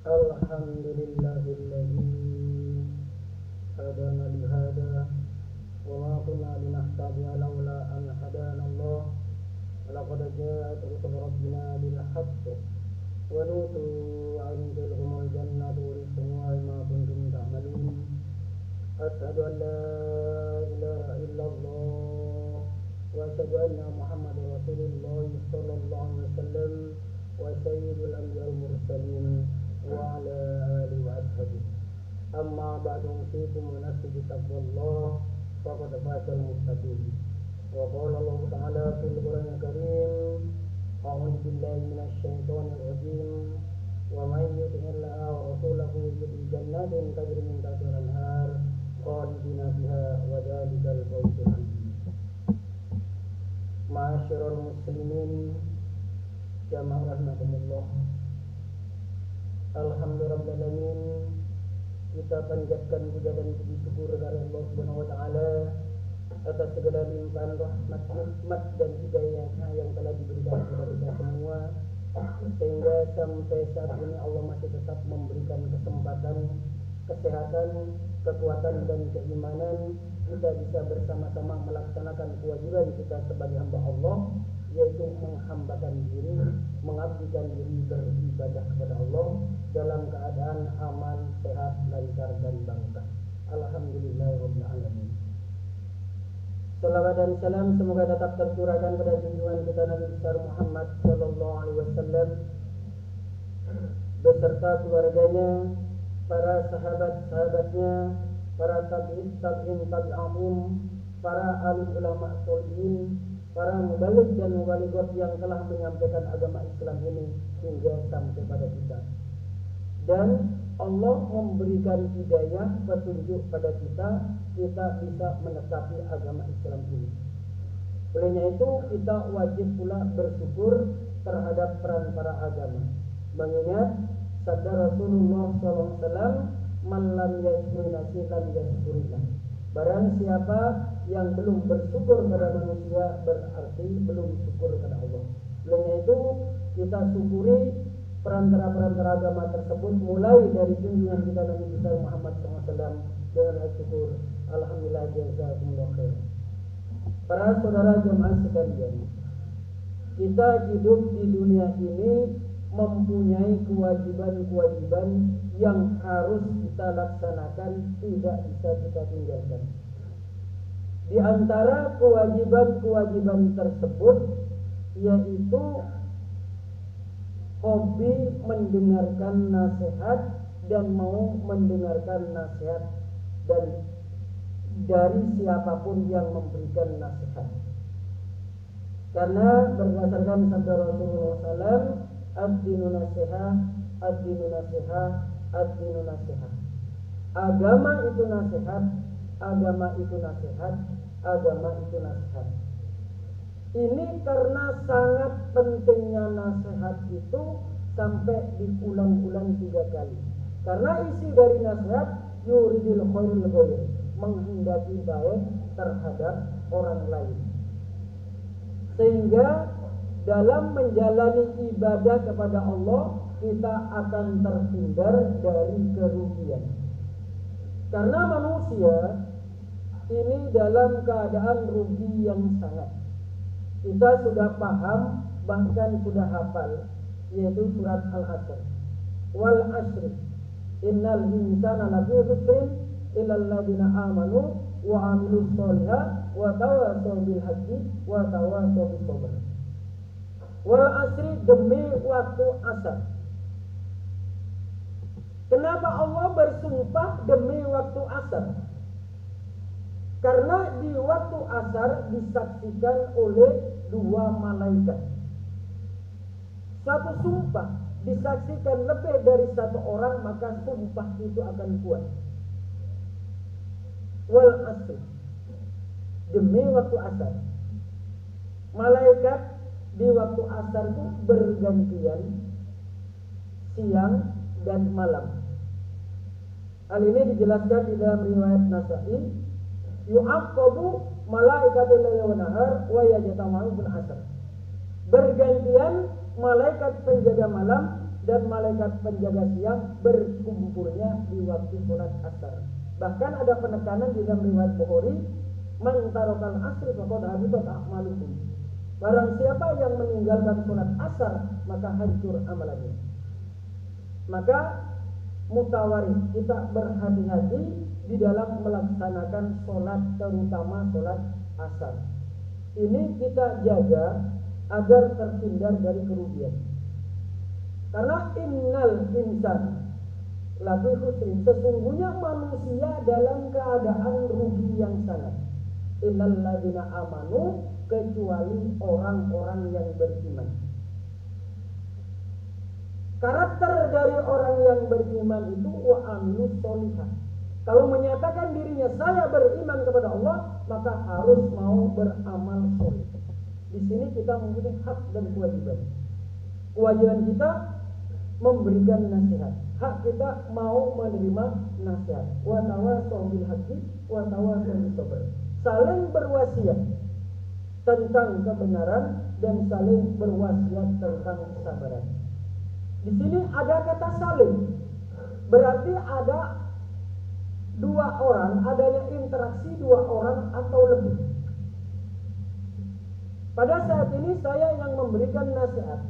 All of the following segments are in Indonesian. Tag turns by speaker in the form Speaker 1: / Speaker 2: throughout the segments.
Speaker 1: Alhamdulillahilladzi hadana li hada wa ma kunna linahtadiya laula an hadana Allah. Laqad ja'at rusul rabbina bil haqq wa nutu an tilkumul jannatu urithumuha ma kuntum ta'malun. Asyhadu an la ilaha illallah wa asyhadu anna Muhammadar Rasulullah sallallahu alaihi wasallam wa sayyidul anbiya'i wal mursalin wa ala alihi wa ashabihi. Amma ba'du, usikum wa nafsi bi taqwallah faqad fazal muttaqin. Wa qala Allah ta'ala fil Qur'anil Karim, a'udzu billahi minasy syaithanir rajim. Wa may yuti'illaha wa rasulahu yudkhilhu jannatin tajri min tahtiha al-anhar khalidina fiha wa dzalikal fawzul 'azim. Ma'asyiral muslimin, jamaah rahimakumullah. Alhamdulillahirrahmanirrahim. Kita panjatkan puja dan puji syukur kepada Allah Subhanahu wa taala atas segala limpahan rahmat, nikmat dan hidayah yang telah diberikan kepada kita semua, sehingga sampai saat ini Allah masih tetap memberikan kesempatan, kesehatan, kekuatan dan keimanan kita bisa bersama-sama melaksanakan kewajiban kita sebagai hamba Allah, yaitu menghambakan diri, mengabdikan diri beribadah kepada Allah dalam keadaan aman, sehat, lancar dan bangga. Alhamdulillahirabbil alamin. Salawat dan salam semoga tetap tercurahkan pada junjungan kita Nabi besar Muhammad sallallahu alaihi wasallam beserta keluarganya, para sahabat-sahabatnya, para tabi'in tabi'ahum, para alim ulama sholihin, para mubalik dan mubaligot yang telah menyampaikan agama Islam ini hingga sampai pada kita. Dan Allah memberikan hidayah, petunjuk pada kita bisa menetapi agama Islam ini. Olehnya itu kita wajib pula bersyukur terhadap peran para agama. Mengingat sabda Rasulullah SAW, "Man lam yashkur nasi lam yashkurillah." Barang siapa yang belum bersyukur pada manusia berarti belum syukur kepada Allah. Olehnya itu kita syukuri perantara agama tersebut, mulai dari junjungan kita Nabi besar Muhammad SAW dengan syukur. Alhamdulillah, jazakumullah khair. Para saudara jemaah sekalian, kita hidup di dunia ini mempunyai kewajiban-kewajiban yang harus kita laksanakan, tidak bisa kita tinggalkan. Di antara kewajiban-kewajiban tersebut yaitu hobi mendengarkan nasihat dan mau mendengarkan nasihat dan dari siapapun yang memberikan nasihat. Karena berdasarkan sabda Rasulullah SAW, ad-dinu nasihat, ad-dinu nasihat, ad-dinu nasihat. Agama itu nasihat, agama itu nasihat, agama itu nasihat. Ini karena sangat pentingnya nasihat itu sampai diulang-ulang 3 kali. Karena isi dari nasihat yuridil khairul ghair, menghendaki baik terhadap orang lain. Sehingga dalam menjalani ibadah kepada Allah kita akan terhindar dari kerugian. Karena manusia ini dalam keadaan rugi yang sangat. Kita sudah paham, bahkan sudah hafal, yaitu surat Al-Asr. Wal asri innal insana lafi khusrin illal ladzina amanu wa amilus sholihat wa tawassaw bil haqqi wa tawassaw bis sabr. Wal asri, demi waktu asar. Kenapa Allah bersumpah demi waktu asar? Karena di waktu asar disaksikan oleh 2 malaikat. Satu sumpah disaksikan lebih dari 1 orang, maka sumpah itu akan kuat. Wal asr, demi waktu asar. Malaikat di waktu asar itu bergantian siang dan malam. Hal ini dijelaskan di dalam riwayat Nasa'i. Yu'aqqabu malaikatul laili wan nahar wa yajtama'u bil asr. Bergantian malaikat penjaga malam dan malaikat penjaga siang berkumpulnya di waktu sholat asar. Bahkan ada penekanan di dalam riwayat Bukhari, man tarokal asri faqad habitat a'malukum. Barang siapa yang meninggalkan sholat asar, maka hancur amalannya. Maka mutawarid, kita berhati-hati di dalam melaksanakan sholat, terutama sholat asar. Ini kita jaga agar terhindar dari kerugian. Karena innal insan lafi khusrin, sesungguhnya manusia dalam keadaan rugi yang sangat. Illal ladzina amanu, kecuali orang-orang yang beriman. Karakter dari orang yang beriman itu wa amilus sholihah. Kalau menyatakan dirinya saya beriman kepada Allah, maka harus mau beramal sholih. Di sini kita mempunyai hak dan kewajiban. Kewajiban kita memberikan nasihat. Hak kita mau menerima nasihat. Wa tawassaw bil haqqi wa tawassaw bis sabr. Saling berwasiat tentang kebenaran dan saling berwasiat tentang kesabaran. Di sini ada kata saling. Berarti ada dua orang, adanya interaksi dua orang atau lebih. Pada saat ini saya yang memberikan nasihat.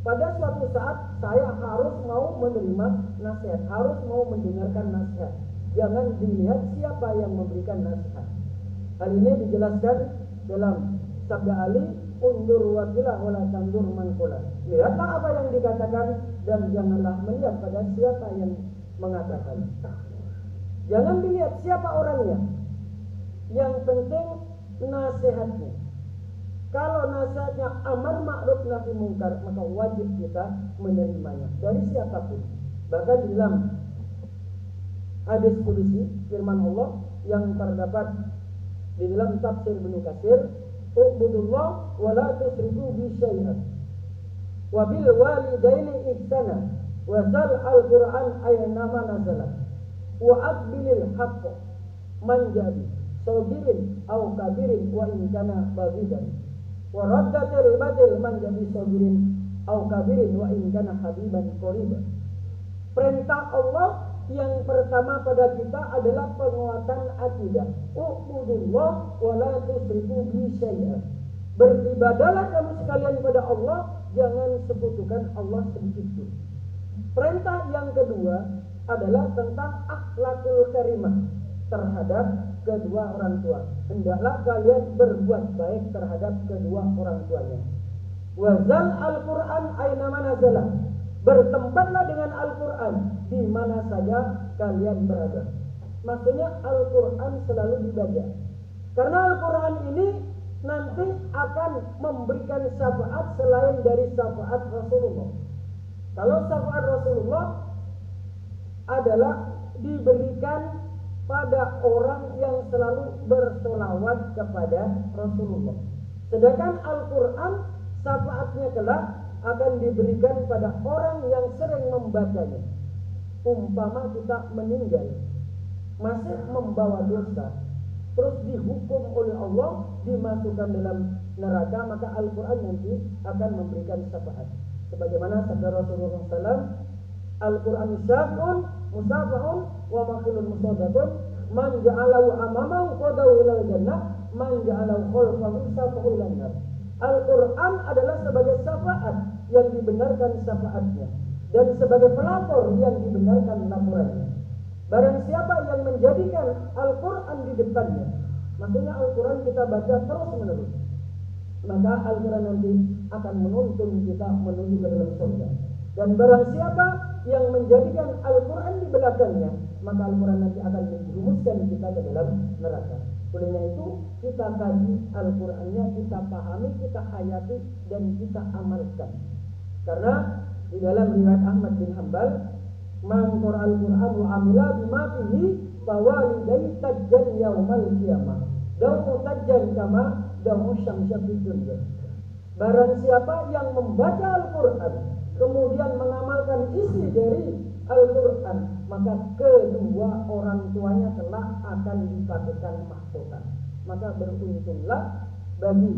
Speaker 1: Pada suatu saat saya harus mau menerima nasihat, harus mau mendengarkan nasihat. Jangan dilihat siapa yang memberikan nasihat. Hal ini dijelaskan dalam sabda Ali, undur wakilah wala tandur mankola. Lihatlah apa yang dikatakan dan janganlah melihat pada siapa yang mengatakan. Jangan dilihat siapa orangnya. Yang penting nasihatnya. Kalau nasihatnya amar ma'ruf nahi mungkar, maka wajib kita menerimanya dari siapapun. Bahkan di dalam hadis qudsi firman Allah yang terdapat di dalam tafsir Ibnu Katsir, "Ubudullah wa la tusyriku bi syai'an wa bil walidaini ihsana wa zal al-Qur'an aynama nazala wa aqbilil haqq man jadi sabirin aw kabirin wa in kana bagidan wa raddatil batil man jadi sabirin aw kabirin wa in kana habiban qariba." Perintah Allah yang pertama pada kita adalah penguatan akidah. Ubudullah wa la tusyriku bi syai'an. Beribadahlah kamu sekalian kepada Allah, jangan sekutukan Allah sedikit pun. Perintah yang kedua adalah tentang akhlakul karimah terhadap kedua orang tua. Hendaklah kalian berbuat baik terhadap kedua orang tuanya. Wazal al-Qur'an aina nazala. Bertempatlah dengan Al-Quran di mana saja kalian berada. Maksudnya Al-Quran selalu dibaca. Karena Al-Quran ini nanti akan memberikan syafaat selain dari syafaat Rasulullah. Kalau syafaat Rasulullah adalah diberikan pada orang yang selalu bersolawat kepada Rasulullah. Sedangkan Al-Quran syafaatnya kelak akan diberikan pada orang yang sering membacanya. Umpama kita meninggal masih membawa dosa, terus dihukum oleh Allah, dimasukkan dalam neraka, maka Al-Quran nanti akan memberikan syafaat. Sebagaimana sabda Rasulullah SAW, Al-Quran syaf'un musafa'un wa makhilun musaddatun man ja'alahu amamahu qadahu ilal jannah man ja'alahu khalfahu syafahu ilan nar. Al-Quran adalah sebagai syafaat yang dibenarkan syafaatnya dan sebagai pelapor yang dibenarkan laporannya. Barang siapa yang menjadikan Al-Quran di depannya, maksudnya Al-Quran kita baca terus menerus, maka Al-Quran nanti akan menuntun kita menuju ke dalam surga. Dan barang siapa yang menjadikan Al-Quran di belakangnya, maka Al-Quran nanti akan menjerumuskan kita ke dalam neraka. Olehnya itu kita kaji Al-Qurannya, kita pahami, kita hayati, dan kita amalkan. Karena di dalam riwayat Ahmad bin Hanbal, man qara al-Qur'an wa amila bima fihi fawalidayhi tajjan yaumal qiyamah. Dawu tajjan kama dawu syamsya fid dunya. Barang siapa yang membaca Al-Quran kemudian mengamalkan isi dari Al-Quran, maka kedua orang tuanya kelak akan dipakaikan mahkota. Maka beruntunglah bagi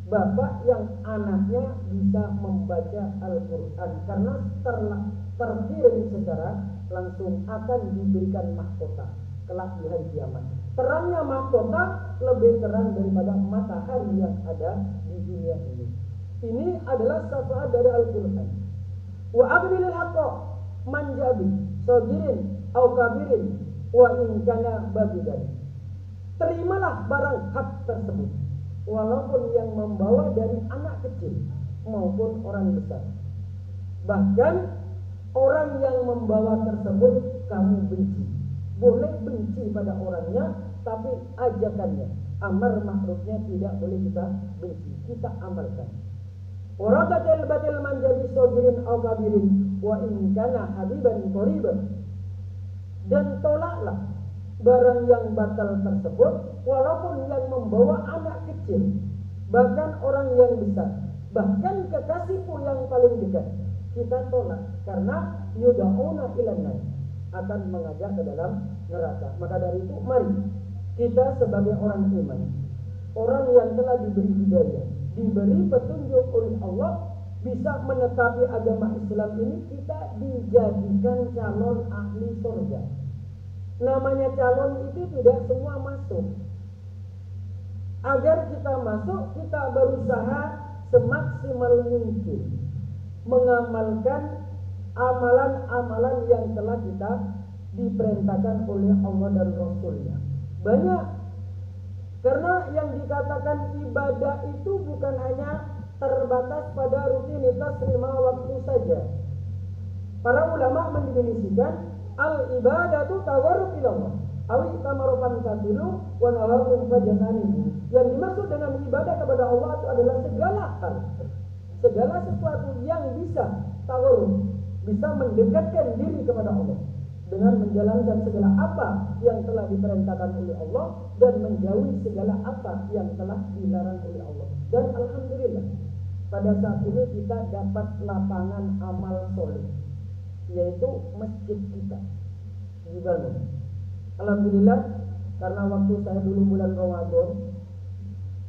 Speaker 1: bapak yang anaknya bisa membaca Al-Quran, karena terkirim secara langsung akan diberikan mahkota kelak di hari kiamat. Terangnya mahkota lebih terang daripada matahari yang ada di dunia ini. Ini adalah syafaat dari Al-Quran. Wa abdilil haqqa manjabi sogirin au kabirin wa in kana babidan. Terimalah barang hak tersebut, walaupun yang membawa dari anak kecil maupun orang besar. Bahkan orang yang membawa tersebut kamu benci. Boleh benci pada orangnya, tapi ajakannya, amar ma'rufnya tidak boleh kita benci, kita amalkan. Waradatil batil manjabi sogirin au kabirin wa in kana habiban qoriban. Dan tolaklah barang yang batal tersebut, walaupun yang membawa anak kecil, bahkan orang yang besar, bahkan kekasihku yang paling dekat, kita tolak karena yuda'una ilan nar, akan mengajak ke dalam neraka. Maka dari itu mari kita sebagai orang iman, orang yang telah diberi hidayah, diberi petunjuk oleh Allah, bisa menetapi agama Islam ini, kita dijadikan calon ahli surga. Namanya calon itu tidak semua masuk. Agar kita masuk, kita berusaha semaksimal mungkin mengamalkan amalan-amalan yang telah kita diperintahkan oleh Allah dan Rasulnya. Banyak. Karena yang dikatakan ibadah itu bukan hanya terbatas pada rutinitas 5 waktu saja. Para ulama mendefinisikan al-ibadatu tawarruk ila Allah. Awi tamarufan kasilu wa nawarum fajananihi. Yang dimaksud dengan ibadah kepada Allah itu adalah segala hal, segala sesuatu yang bisa tawarruk, bisa mendekatkan diri kepada Allah dengan menjalankan segala apa yang telah diperintahkan oleh Allah dan menjauhi segala apa yang telah dilarang oleh Allah. Dan alhamdulillah pada saat ini kita dapat lapangan amal soleh, yaitu masjid kita dibangun. Alhamdulillah, karena waktu saya dulu bulan Ramadan,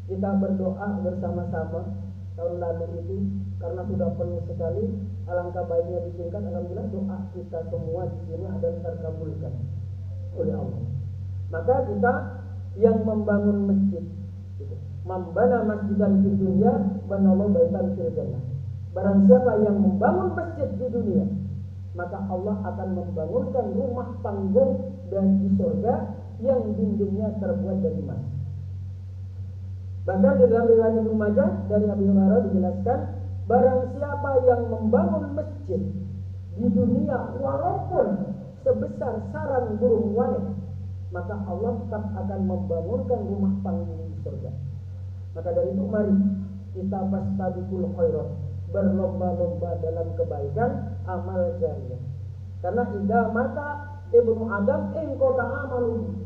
Speaker 1: kita berdoa bersama-sama tahun lalu itu, karena sudah penuh sekali. Alangkah baiknya disingkat. Alhamdulillah doa kita semua di sini ada terkabulkan oleh Allah. Maka kita yang membangun masjid, membana masjidan di dunia, banallahu baitan fil jannah. Barang siapa yang membangun masjid di dunia, maka Allah akan membangunkan rumah panggung dan di surga yang dindingnya terbuat dari emas. Bahkan di dalam riwayat Ibnu Majah dari Abi Hurairah dijelaskan, barang siapa yang membangun masjid di dunia walaupun sebesar sarang burung walet, maka Allah tetap akan membangunkan rumah panggung di surga. Maka dari itu mari kita fastabiqul khairat, berlomba-lomba dalam kebaikan, amal jariah. Karena idza mata ibnu Adam qata amalu.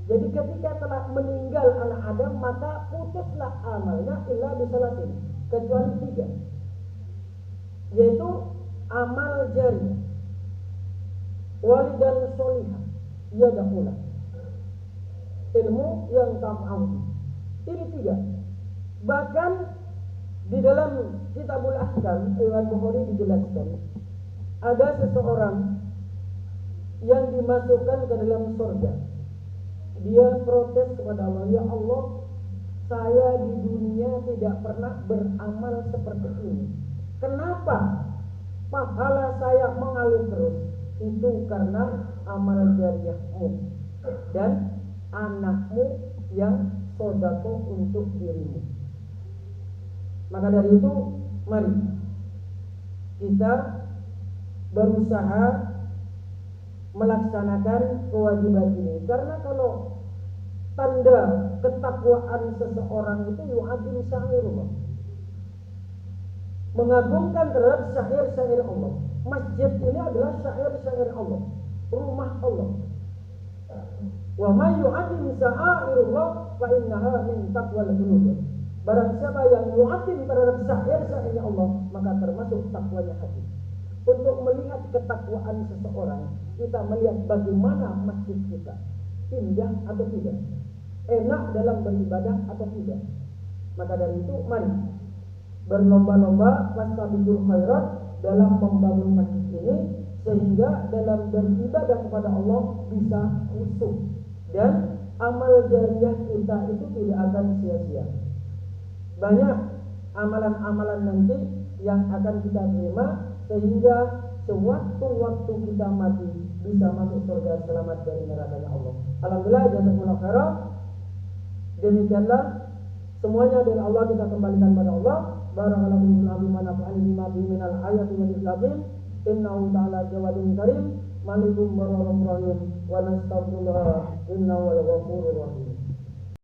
Speaker 1: Jadi ketika telah meninggal anak Adam, maka putuslah amalnya illa bisalatin, kecuali 3, yaitu amal jariah, walidan sholihah, yad'ulah, ilmu yang tam'am. Ini 3. Bahkan di dalam Kitabul Ahkam Imam Bukhari dijelaskan, ada seseorang yang dimasukkan ke dalam surga. Dia protes kepada Allah, ya Allah, saya di dunia tidak pernah beramal seperti ini. Kenapa pahala saya mengalir terus? Itu karena amal jariahmu dan anakmu yang sedekah untuk dirimu. Maka dari itu mari kita berusaha melaksanakan kewajiban ini. Karena kalau tanda ketakwaan seseorang itu yu'adzim syairullah, mengagungkan terhadap syair-syair Allah. Masjid ini adalah syair-syair Allah, rumah Allah. Wa may yu'adzim syairullah fa innaha min taqwal qulub. Barang siapa yang yu'adzim terhadap syair-syairnya Allah, maka termasuk takwanya hati. Untuk melihat ketakwaan seseorang, kita melihat bagaimana masjid kita, indah atau tidak, enak dalam beribadah atau tidak. Maka dari itu mari berlomba-lomba fastabiqul khairat dalam membangun masjid ini, sehingga dalam beribadah kepada Allah bisa khusyuk dan amal jariah kita itu tidak akan sia-sia. Banyak amalan-amalan nanti yang akan kita terima, sehingga sewaktu-waktu kita mati bisa masuk surga selamat dari nerakanya Allah. Alhamdulillah, jazakumullah khairan. Demikianlah semuanya dari Allah kita kembalikan pada Allah. Barakallahu fiikum wa nafa'ani bima fihi minal ayati wal hikmah. Innahu ta'ala jawadun karim, malikun bararun rahim, wa nastaghfirullah innahu wal ghafurur rahim.